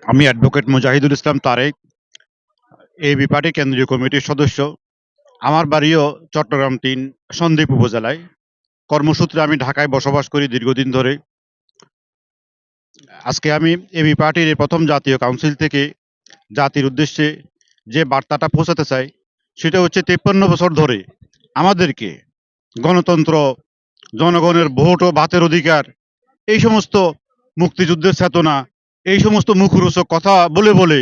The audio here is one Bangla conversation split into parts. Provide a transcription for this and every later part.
আমি advocate Mujahidul Islam Tarique, AB party কেন্দ্রীয় কমিটির সদস্য। আমার বাড়িও চট্টগ্রাম ৩ সন্দ্বীপ উপজেলায়। কর্মসূত্রে আমি ঢাকায় বসবাস করি দীর্ঘদিন ধরে। আজকে আমি এবি পার্টির এই প্রথম জাতীয় কাউন্সিল থেকে জাতির উদ্দেশ্যে যে বার্তাটা পৌঁছাতে চাই, সেটা হচ্ছে ৫৩ বছর ধরে আমাদেরকে গণতন্ত্র, জনগণের ভোট ও ভাতের অধিকার, এই সমস্ত মুক্তিযুদ্ধের চেতনা, এই সমস্ত মুখরোচক কথা বলে বলে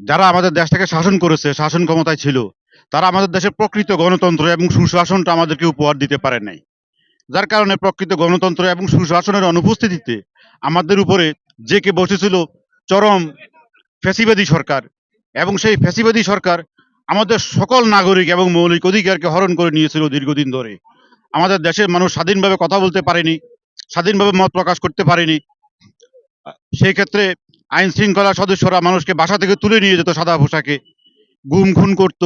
যারা আমাদের দেশটাকে শাসন করেছে, শাসন ক্ষমতায় ছিল, তারা আমাদের দেশের প্রকৃত গণতন্ত্র এবং সুশাসনটা আমাদেরকে উপহার দিতে পারে নাই। যার কারণে প্রকৃত গণতন্ত্র এবং সুশাসনের অনুপস্থিতিতে আমাদের উপরে জেঁকে বসেছিল চরম ফ্যাসিবাদী সরকার, এবং সেই ফ্যাসিবাদী সরকার আমাদের সকল নাগরিক এবং মৌলিক অধিকারকে হরণ করে নিয়েছিল দীর্ঘদিন ধরে। আমাদের দেশের মানুষ স্বাধীনভাবে কথা বলতে পারেনি, স্বাধীনভাবে মত প্রকাশ করতে পারেনি। সেই ক্ষেত্রে আইন শৃঙ্খলা সদস্যরা মানুষকে বাসা থেকে তুলে নিয়ে যেত সাদা পোশাকে, গুম খুন করত।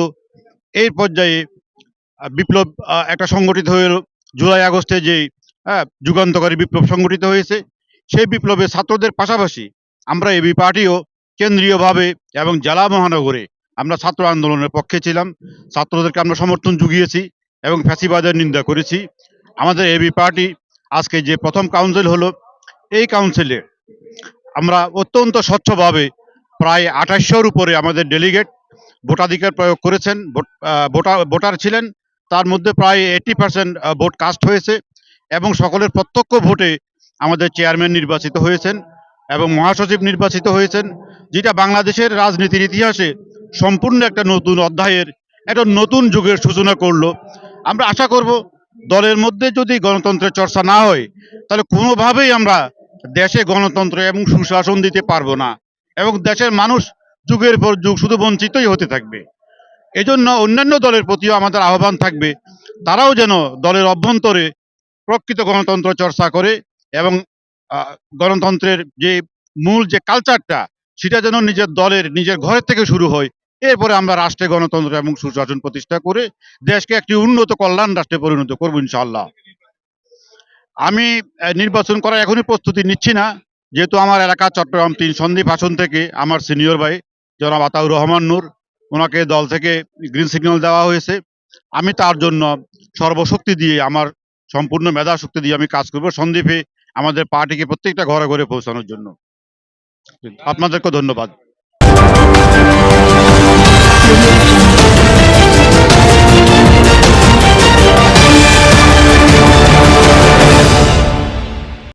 এই পর্যায়ে বিপ্লব একটা সংগঠিত হয়ে এলো। জুলাই আগস্টে যে যুগান্তকারী বিপ্লব সংগঠিত হয়েছে, সেই বিপ্লবে ছাত্রদের পাশাপাশি আমরা এবি পার্টিও কেন্দ্রীয়ভাবে এবং জেলা মহানগরে আমরা ছাত্র আন্দোলনের পক্ষে ছিলাম। ছাত্রদেরকে আমরা সমর্থন জুগিয়েছি এবং ফ্যাসিবাদের নিন্দা করেছি। আমাদের এবি পার্টি আজকে যে প্রথম কাউন্সিল হলো, এই কাউন্সিলে আমরা অত্যন্ত স্বচ্ছভাবে প্রায় ২৮০০-র উপরে আমাদের ডেলিগেট ভোটাধিকার প্রয়োগ করেছেন, ভোটার ছিলেন। তার মধ্যে প্রায় 80% ভোট কাস্ট হয়েছে, এবং সকলের প্রত্যক্ষ ভোটে আমাদের চেয়ারম্যান নির্বাচিত হয়েছেন এবং মহাসচিব নির্বাচিত হয়েছেন, যেটা বাংলাদেশের রাজনীতির ইতিহাসে সম্পূর্ণ একটা নতুন অধ্যায়ের, একটা নতুন যুগের সূচনা করলো। আমরা আশা করব, দলের মধ্যে যদি গণতন্ত্রের চর্চা না হয়, তাহলে কোনোভাবেই আমরা দেশে গণতন্ত্র এবং সুশাসন দিতে পারবো না, এবং দেশের মানুষ যুগের পর যুগ শুধু বঞ্চিতই হতে থাকবে। এজন্য অন্যান্য দলের প্রতিও আমাদের আহ্বান থাকবে, তারাও যেন দলের অভ্যন্তরে প্রকৃত গণতন্ত্র চর্চা করে, এবং গণতন্ত্রের যে মূল যে কালচারটা, সেটা যেন নিজের দলের নিজের ঘরের থেকে শুরু হয়। এরপরে আমরা রাষ্ট্রে গণতন্ত্র এবং সুশাসন প্রতিষ্ঠা করে দেশকে একটি উন্নত কল্যাণ রাষ্ট্রে পরিণত করবো ইনশাআল্লাহ। আমি নির্বাচন করার এখনই প্রস্তুতি নিচ্ছি না, যেহেতু আমার এলাকা চট্টগ্রাম ৩ সন্দ্বীপ আসন থেকে আমার সিনিয়র ভাই জনাব আতাউর রহমান নূর, ওনাকে দল থেকে গ্রিন সিগন্যাল দেওয়া হয়েছে। আমি তার জন্য সর্বশক্তি দিয়ে, আমার সম্পূর্ণ মেধা শক্তি দিয়ে আমি কাজ করব সন্দ্বীপে আমাদের পার্টিকে প্রত্যেকটা ঘরে ঘরে পৌঁছানোর জন্য। আপনাদেরকে ধন্যবাদ।